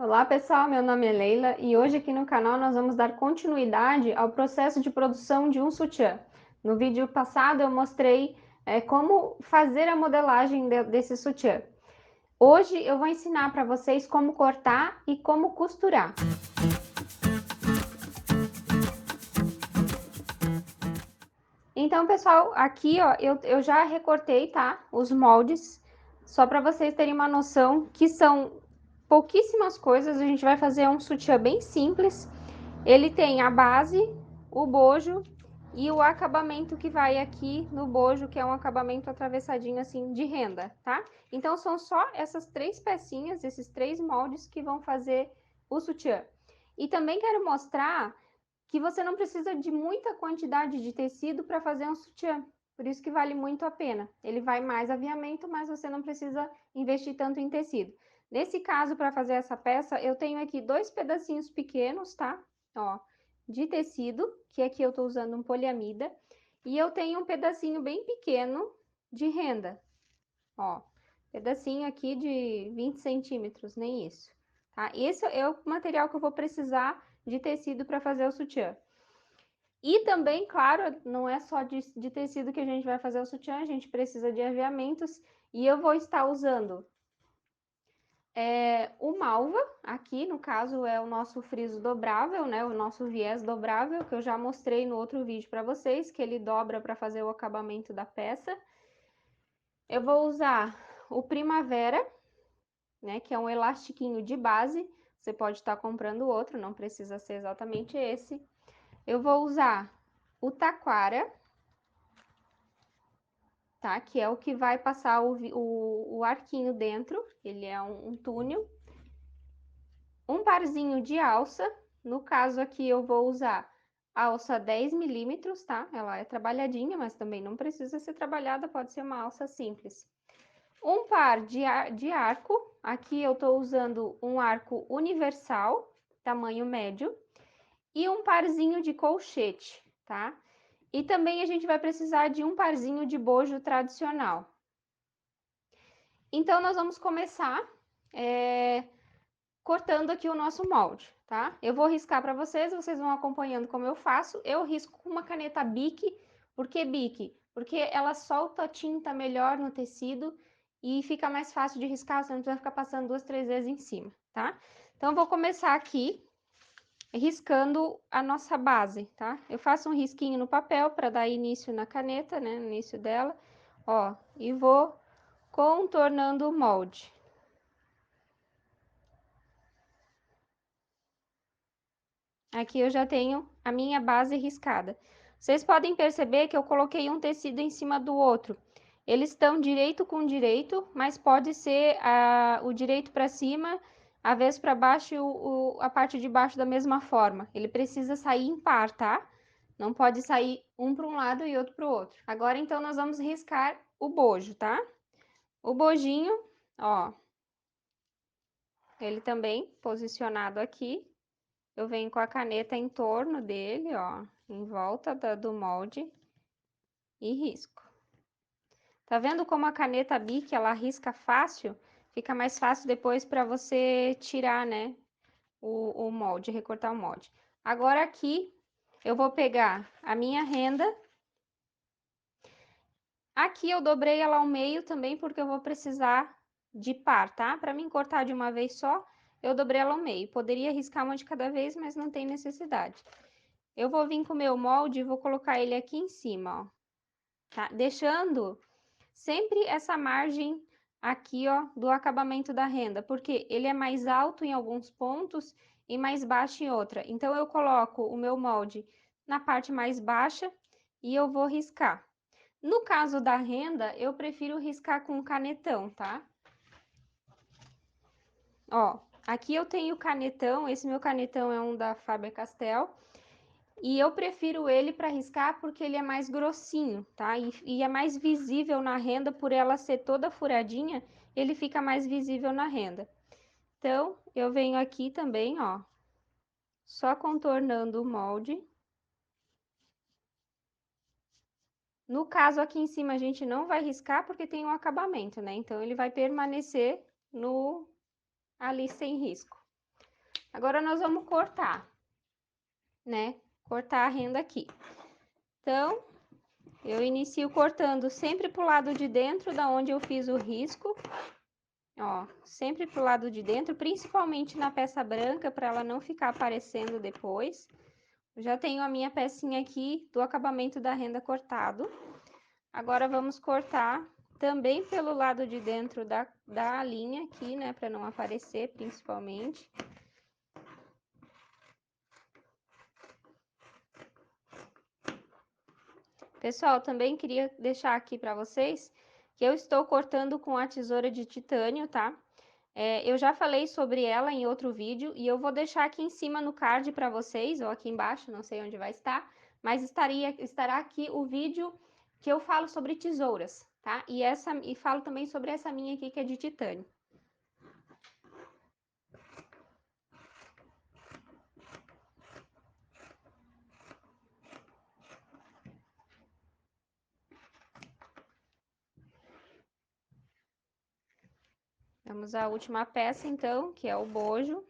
Olá pessoal, meu nome é Leila e hoje aqui no canal nós vamos dar continuidade ao processo de produção de um sutiã. No vídeo passado eu mostrei como fazer a modelagem desse sutiã. Hoje eu vou ensinar para vocês como cortar e como costurar. Então pessoal, aqui ó, eu já recortei, tá? Os moldes, só para vocês terem uma noção que são pouquíssimas coisas. A gente vai fazer um sutiã bem simples. Ele tem a base, o bojo e o acabamento que vai aqui no bojo, que é um acabamento atravessadinho assim de renda, tá? Então são só essas três pecinhas, esses três moldes que vão fazer o sutiã. E também quero mostrar que você não precisa de muita quantidade de tecido para fazer um sutiã. Por isso que vale muito a pena. Ele vai mais aviamento, mas você não precisa investir tanto em tecido. Nesse caso, para fazer essa peça, eu tenho aqui dois pedacinhos pequenos, tá? Ó, de tecido, que aqui eu tô usando um poliamida, e eu tenho um pedacinho bem pequeno de renda, ó, pedacinho aqui de 20 centímetros, nem isso, tá? Esse é o material que eu vou precisar de tecido para fazer o sutiã. E também, claro, não é só de tecido que a gente vai fazer o sutiã, a gente precisa de aviamentos, e eu vou estar usando o malva, aqui no caso é o nosso friso dobrável, né? O nosso viés dobrável, que eu já mostrei no outro vídeo para vocês, que ele dobra para fazer o acabamento da peça. Eu vou usar o Primavera, né? Que é um elastiquinho de base, você pode estar comprando outro, não precisa ser exatamente esse. Eu vou usar o Taquara, tá? Que é o que vai passar o arquinho dentro, ele é um túnel. Um parzinho de alça, no caso aqui eu vou usar alça 10 milímetros, tá? Ela é trabalhadinha, mas também não precisa ser trabalhada, pode ser uma alça simples. Um par de arco, aqui eu tô usando um arco universal, tamanho médio, e um parzinho de colchete, tá? E também a gente vai precisar de um parzinho de bojo tradicional. Então, nós vamos começar cortando aqui o nosso molde, tá? Eu vou riscar para vocês, vocês vão acompanhando como eu faço. Eu risco com uma caneta Bic. Por que Bic? Porque ela solta a tinta melhor no tecido e fica mais fácil de riscar, você não precisa ficar passando 2, 3 vezes em cima, tá? Então, eu vou começar aqui riscando a nossa base, tá? Eu faço um risquinho no papel para dar início na caneta, né? No início dela, ó, e vou contornando o molde. Aqui eu já tenho a minha base riscada. Vocês podem perceber que eu coloquei um tecido em cima do outro. Eles estão direito com direito, mas pode ser o direito para cima, avesso para baixo e a parte de baixo da mesma forma. Ele precisa sair em par, tá? Não pode sair um para um lado e outro para o outro. Agora, então, nós vamos riscar o bojo, tá? O bojinho, ó, ele também posicionado aqui. Eu venho com a caneta em torno dele, ó, em volta do molde e risco. Tá vendo como a caneta Bic, ela risca fácil? Fica mais fácil depois para você tirar, né, o molde, recortar o molde. Agora aqui, eu vou pegar a minha renda. Aqui eu dobrei ela ao meio também, porque eu vou precisar de par, tá? Para mim cortar de uma vez só, eu dobrei ela ao meio. Poderia riscar uma de cada vez, mas não tem necessidade. Eu vou vir com o meu molde e vou colocar ele aqui em cima, ó, tá? Deixando sempre essa margem aqui, ó, do acabamento da renda, porque ele é mais alto em alguns pontos e mais baixo em outra. Então, eu coloco o meu molde na parte mais baixa e eu vou riscar. No caso da renda, eu prefiro riscar com canetão, tá? Ó, aqui eu tenho canetão, esse meu canetão é um da Faber-Castell. E eu prefiro ele para riscar porque ele é mais grossinho, tá? E é mais visível na renda, por ela ser toda furadinha, ele fica mais visível na renda. Então, eu venho aqui também, ó, só contornando o molde. No caso, aqui em cima a gente não vai riscar porque tem um acabamento, né? Então, ele vai permanecer ali sem risco. Agora nós vamos cortar, né? Cortar a renda aqui. Então, eu inicio cortando sempre pro lado de dentro da onde eu fiz o risco. Ó, sempre pro lado de dentro, principalmente na peça branca, para ela não ficar aparecendo depois. Eu já tenho a minha pecinha aqui do acabamento da renda cortado. Agora, vamos cortar também pelo lado de dentro da linha aqui, né, para não aparecer, principalmente. Pessoal, também queria deixar aqui para vocês que eu estou cortando com a tesoura de titânio, tá? Eu já falei sobre ela em outro vídeo e eu vou deixar aqui em cima no card para vocês, ou aqui embaixo, não sei onde vai estar, mas estará aqui o vídeo que eu falo sobre tesouras, tá? E falo também sobre essa minha aqui que é de titânio. Vamos à última peça, então, que é o bojo.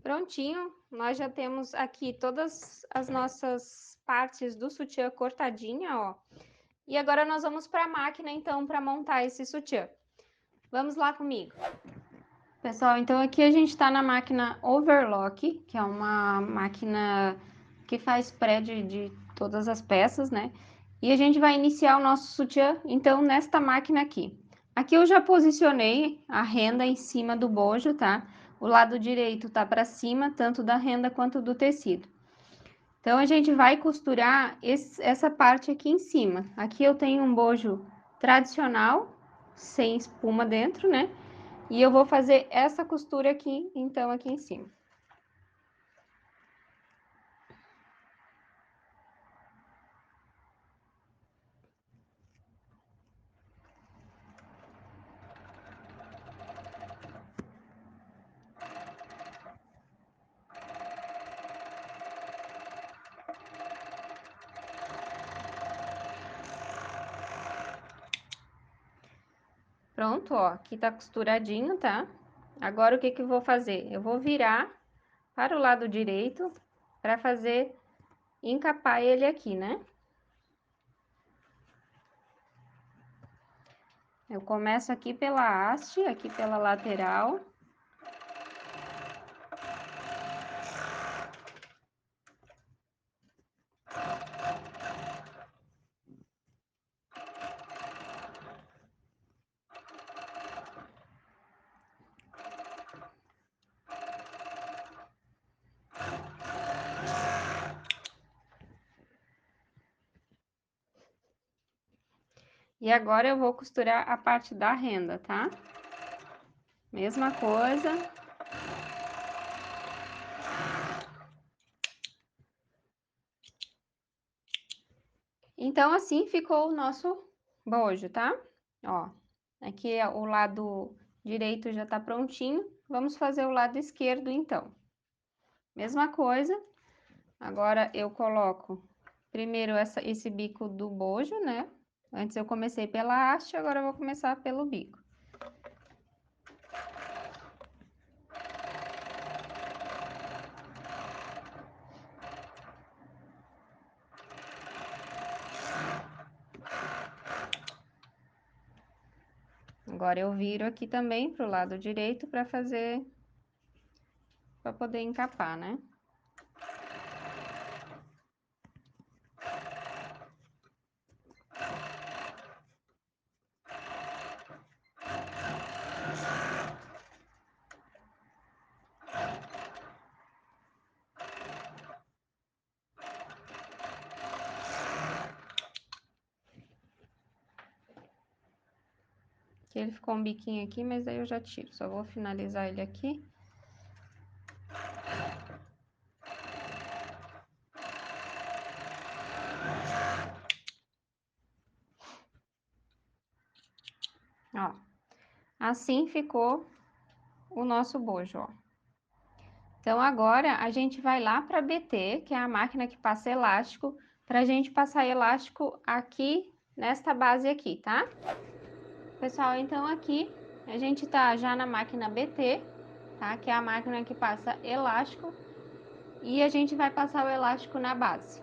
Prontinho, nós já temos aqui todas as nossas partes do sutiã cortadinha, ó. E agora nós vamos para a máquina, então, para montar esse sutiã. Vamos lá comigo. Pessoal, então aqui a gente está na máquina Overlock, que é uma máquina que faz pré de todas as peças, né? E a gente vai iniciar o nosso sutiã, então, nesta máquina aqui. Aqui eu já posicionei a renda em cima do bojo, tá? O lado direito tá para cima, tanto da renda quanto do tecido. Então, a gente vai costurar essa parte aqui em cima. Aqui eu tenho um bojo tradicional, sem espuma dentro, né? E eu vou fazer essa costura aqui, então, aqui em cima. Pronto, ó, aqui tá costuradinho, tá? Agora, o que que eu vou fazer? Eu vou virar para o lado direito para fazer encapar ele aqui, né? Eu começo aqui pela haste, aqui pela lateral. E agora eu vou costurar a parte da renda, tá? Mesma coisa. Então, assim ficou o nosso bojo, tá? Ó, aqui o lado direito já tá prontinho. Vamos fazer o lado esquerdo, então. Mesma coisa. Agora, eu coloco primeiro esse bico do bojo, né? Antes eu comecei pela haste, agora eu vou começar pelo bico. Agora eu viro aqui também pro lado direito para poder encapar, né? Que ele ficou um biquinho aqui, mas aí eu já tiro. Só vou finalizar ele aqui. Ó, assim ficou o nosso bojo, ó. Então, agora a gente vai lá para BT, que é a máquina que passa elástico, para a gente passar elástico aqui nesta base aqui, tá? Pessoal, então aqui a gente tá já na máquina BT, tá? Que é a máquina que passa elástico, e a gente vai passar o elástico na base.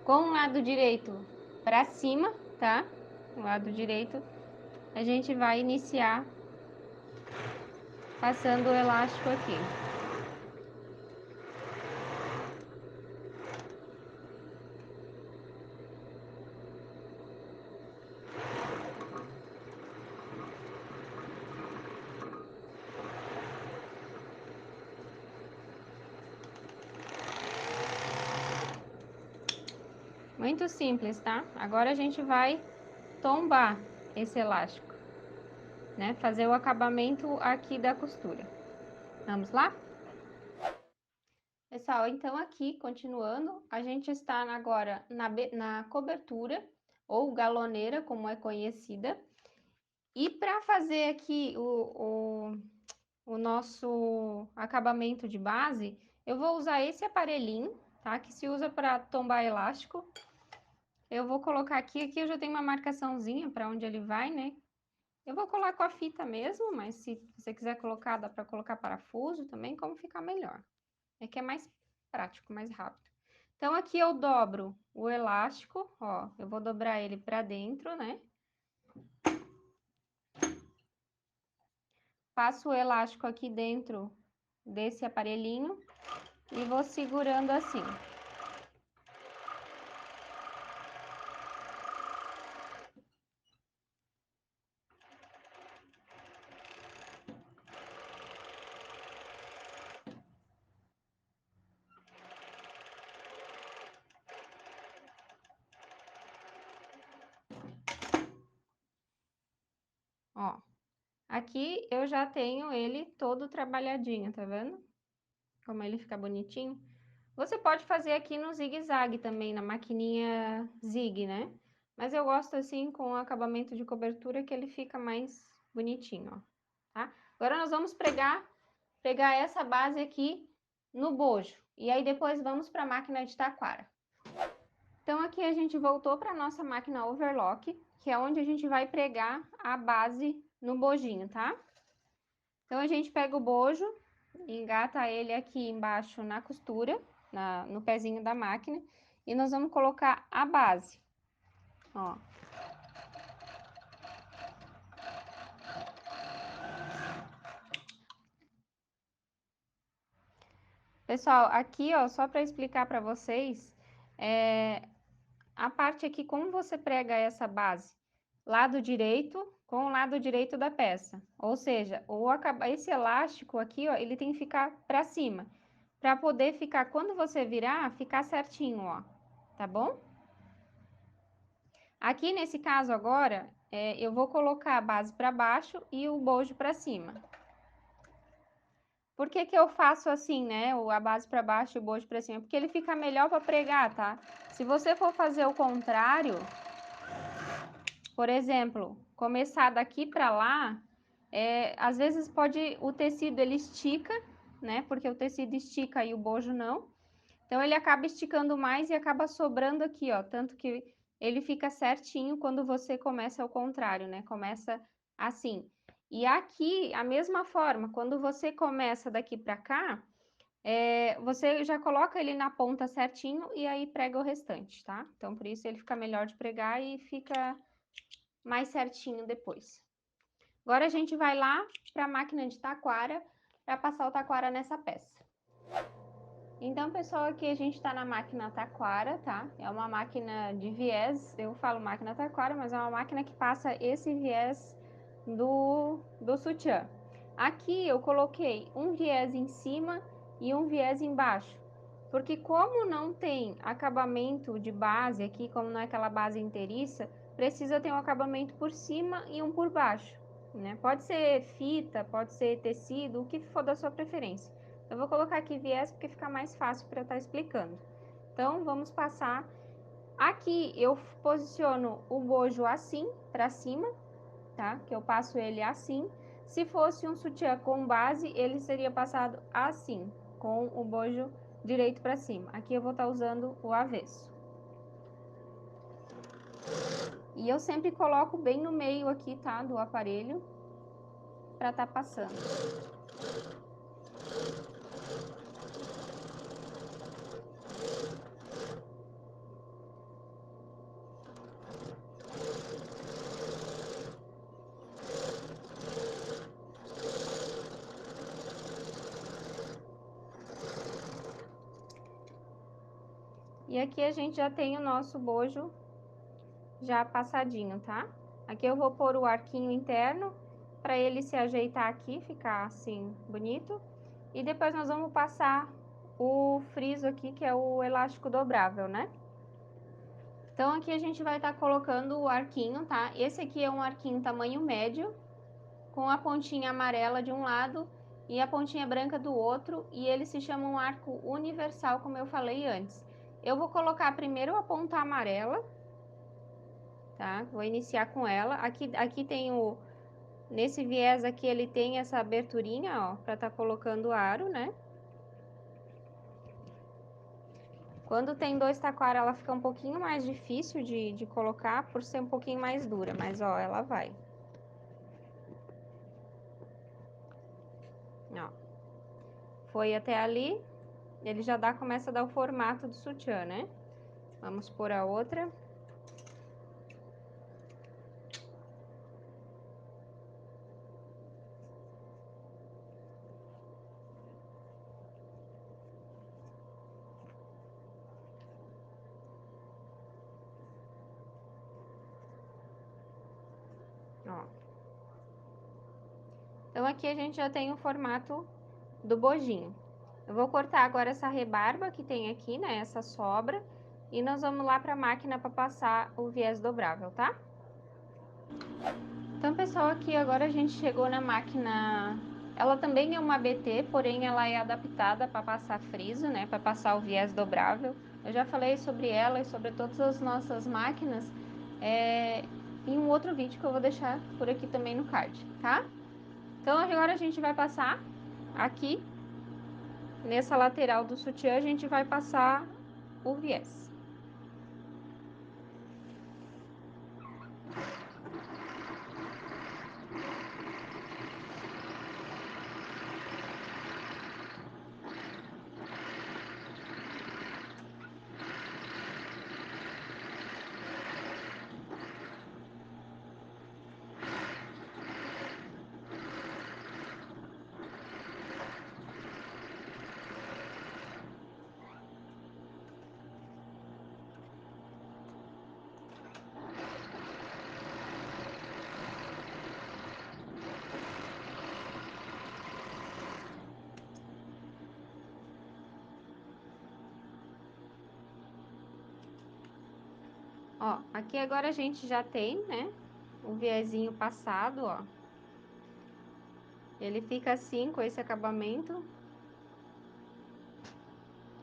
Com o lado direito para cima, tá? O lado direito, a gente vai iniciar passando o elástico aqui. Muito simples, tá? Agora a gente vai tombar esse elástico, né? Fazer o acabamento aqui da costura. Vamos lá? Pessoal, então aqui, continuando, a gente está agora na cobertura, ou galoneira, como é conhecida. E para fazer aqui o nosso acabamento de base, eu vou usar esse aparelhinho, tá? Que se usa para tombar elástico. Eu vou colocar aqui eu já tenho uma marcaçãozinha para onde ele vai, né? Eu vou colar com a fita mesmo, mas se você quiser colocar, dá para colocar parafuso também, como ficar melhor. É que é mais prático, mais rápido. Então, aqui eu dobro o elástico, ó, eu vou dobrar ele para dentro, né? Passo o elástico aqui dentro desse aparelhinho e vou segurando assim. Ó, aqui eu já tenho ele todo trabalhadinho, tá vendo? Como ele fica bonitinho. Você pode fazer aqui no zigue-zague também, na maquininha Zig, né? Mas eu gosto assim com o acabamento de cobertura que ele fica mais bonitinho, ó, tá? Agora nós vamos pegar essa base aqui no bojo. E aí depois vamos para a máquina de taquara. Então aqui a gente voltou para a nossa máquina overlock, que é onde a gente vai pregar a base no bojinho, tá? Então a gente pega o bojo, engata ele aqui embaixo na costura, no pezinho da máquina, e nós vamos colocar a base, ó. Pessoal, aqui, ó, só para explicar para vocês, a parte aqui, como você prega essa base? Lado direito com o lado direito da peça. Ou seja, esse elástico aqui, ó, ele tem que ficar para cima. Para poder ficar, quando você virar, ficar certinho, ó. Tá bom? Aqui nesse caso agora, eu vou colocar a base para baixo e o bojo para cima. Por que que eu faço assim, né? A base para baixo e o bojo para cima? Porque ele fica melhor para pregar, tá? Se você for fazer o contrário, por exemplo, começar daqui para lá, às vezes o tecido ele estica, né? Porque o tecido estica e o bojo não. Então ele acaba esticando mais e acaba sobrando aqui, ó. Tanto que ele fica certinho quando você começa ao contrário, né? Começa assim. E aqui, a mesma forma, quando você começa daqui para cá, você já coloca ele na ponta certinho e aí prega o restante, tá? Então, por isso ele fica melhor de pregar e fica mais certinho depois. Agora a gente vai lá para a máquina de taquara para passar o taquara nessa peça. Então, pessoal, aqui a gente está na máquina taquara, tá? É uma máquina de viés, eu falo máquina taquara, mas é uma máquina que passa esse viés do sutiã. Aqui eu coloquei um viés em cima e um viés embaixo, porque como não tem acabamento de base aqui, como não é aquela base inteiriça, precisa ter um acabamento por cima e um por baixo, né? Pode ser fita, pode ser tecido, o que for da sua preferência. Eu vou colocar aqui viés porque fica mais fácil para eu estar explicando. Então, vamos passar. Aqui eu posiciono o bojo assim, para cima, tá? Que eu passo ele assim. Se fosse um sutiã com base, ele seria passado assim, com o bojo direito para cima. Aqui eu vou estar usando o avesso. E eu sempre coloco bem no meio aqui, tá? Do aparelho, para estar passando. E aqui a gente já tem o nosso bojo já passadinho, tá? Aqui eu vou pôr o arquinho interno para ele se ajeitar aqui, ficar assim bonito. E depois nós vamos passar o friso aqui, que é o elástico dobrável, né? Então aqui a gente vai estar colocando o arquinho, tá? Esse aqui é um arquinho tamanho médio, com a pontinha amarela de um lado e a pontinha branca do outro, e ele se chama um arco universal, como eu falei antes. Eu vou colocar primeiro a ponta amarela, tá? Vou iniciar com ela. Aqui tem o... Nesse viés aqui ele tem essa aberturinha, ó, para estar colocando o aro, né? Quando tem dois taquara, ela fica um pouquinho mais difícil de colocar, por ser um pouquinho mais dura, mas ó, ela vai. Ó. Foi até ali, ele já começa a dar o formato do sutiã, né? Vamos por a outra. Ó. Então aqui a gente já tem o formato do bojinho. Eu vou cortar agora essa rebarba que tem aqui, né? Essa sobra. E nós vamos lá para a máquina para passar o viés dobrável, tá? Então, pessoal, aqui agora a gente chegou na máquina. Ela também é uma ABT, porém ela é adaptada para passar friso, né? Para passar o viés dobrável. Eu já falei sobre ela e sobre todas as nossas máquinas em um outro vídeo que eu vou deixar por aqui também no card, tá? Então, agora a gente vai passar aqui, nessa lateral do sutiã, a gente vai passar o viés. Ó, aqui agora a gente já tem, né, o viezinho passado, ó. Ele fica assim, com esse acabamento.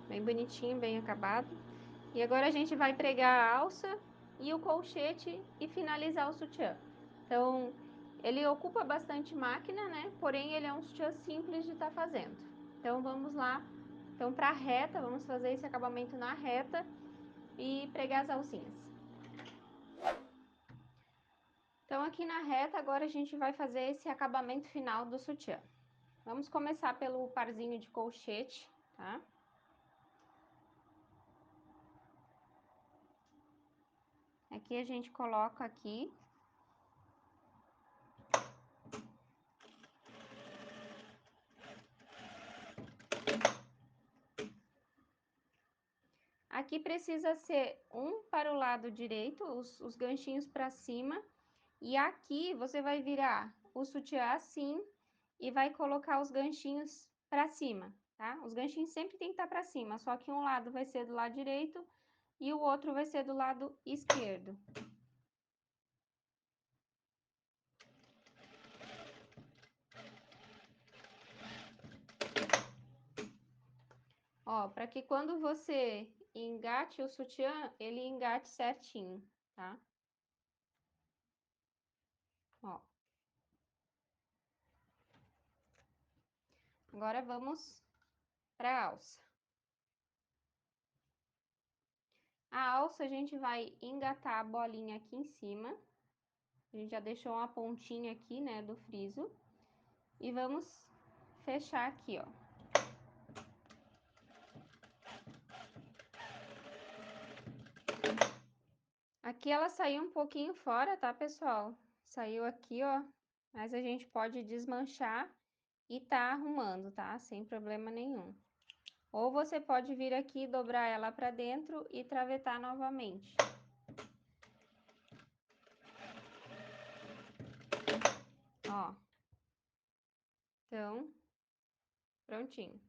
Bem bonitinho, bem acabado. E agora a gente vai pregar a alça e o colchete e finalizar o sutiã. Então, ele ocupa bastante máquina, né? Porém, ele é um sutiã simples de estar fazendo. Então, vamos lá. Então, para a reta, vamos fazer esse acabamento na reta e pregar as alcinhas. Então, aqui na reta, agora a gente vai fazer esse acabamento final do sutiã. Vamos começar pelo parzinho de colchete, tá? Aqui a gente coloca aqui. Aqui precisa ser um para o lado direito, os ganchinhos para cima. E aqui você vai virar o sutiã assim e vai colocar os ganchinhos para cima, tá? Os ganchinhos sempre tem que estar para cima, só que um lado vai ser do lado direito e o outro vai ser do lado esquerdo. Ó, para que quando você engate o sutiã, ele engate certinho, tá? Ó. Agora vamos para a alça. A alça a gente vai engatar a bolinha aqui em cima. A gente já deixou uma pontinha aqui, né, do friso. E vamos fechar aqui, ó. Aqui ela saiu um pouquinho fora, tá, pessoal? Saiu aqui, ó, mas a gente pode desmanchar e tá arrumando, tá? Sem problema nenhum. Ou você pode vir aqui, dobrar ela pra dentro e travetar novamente. Ó. Então, prontinho.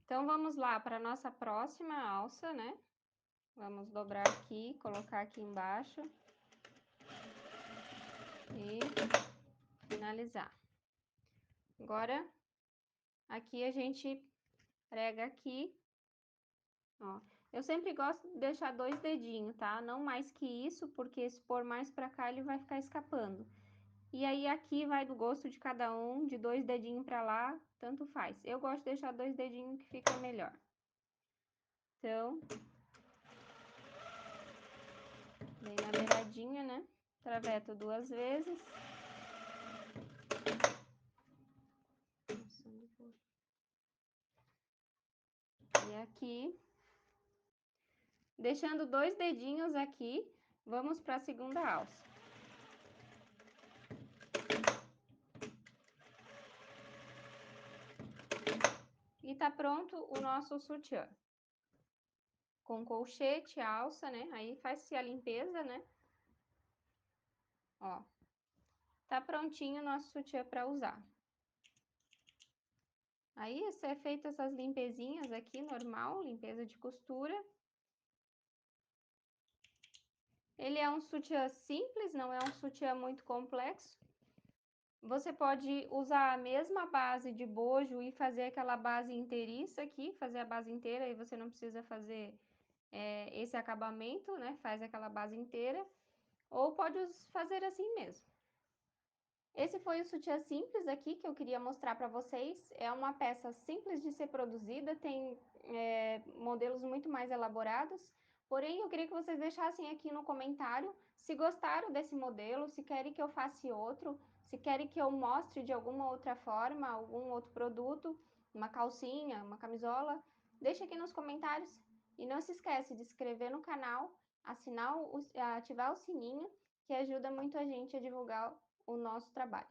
Então, vamos lá para nossa próxima alça, né? Vamos dobrar aqui, colocar aqui embaixo e finalizar. Agora, aqui a gente prega aqui, ó. Eu sempre gosto de deixar 2 dedinhos, tá? Não mais que isso, porque se pôr mais pra cá ele vai ficar escapando. E aí aqui vai do gosto de cada um, de 2 dedinhos pra lá, tanto faz. Eu gosto de deixar 2 dedinhos que fica melhor. Então, bem na beiradinha, né? Traveto 2 vezes. E aqui, deixando 2 dedinhos aqui, vamos para a segunda alça. E tá pronto o nosso sutiã. Com colchete, alça, né? Aí faz-se a limpeza, né? Ó. Tá prontinho o nosso sutiã para usar. Aí, é feito essas limpezinhas aqui, normal, limpeza de costura. Ele é um sutiã simples, não é um sutiã muito complexo. Você pode usar a mesma base de bojo e fazer aquela base inteiriça aqui, fazer a base inteira, aí você não precisa fazer esse acabamento, né? Faz aquela base inteira. Ou pode fazer assim mesmo. Esse foi o sutiã simples aqui que eu queria mostrar para vocês. É uma peça simples de ser produzida, tem modelos muito mais elaborados. Porém, eu queria que vocês deixassem aqui no comentário se gostaram desse modelo, se querem que eu faça outro, se querem que eu mostre de alguma outra forma, algum outro produto, uma calcinha, uma camisola. Deixa aqui nos comentários. E não se esquece de se inscrever no canal, ativar o sininho, que ajuda muito a gente a divulgar o nosso trabalho.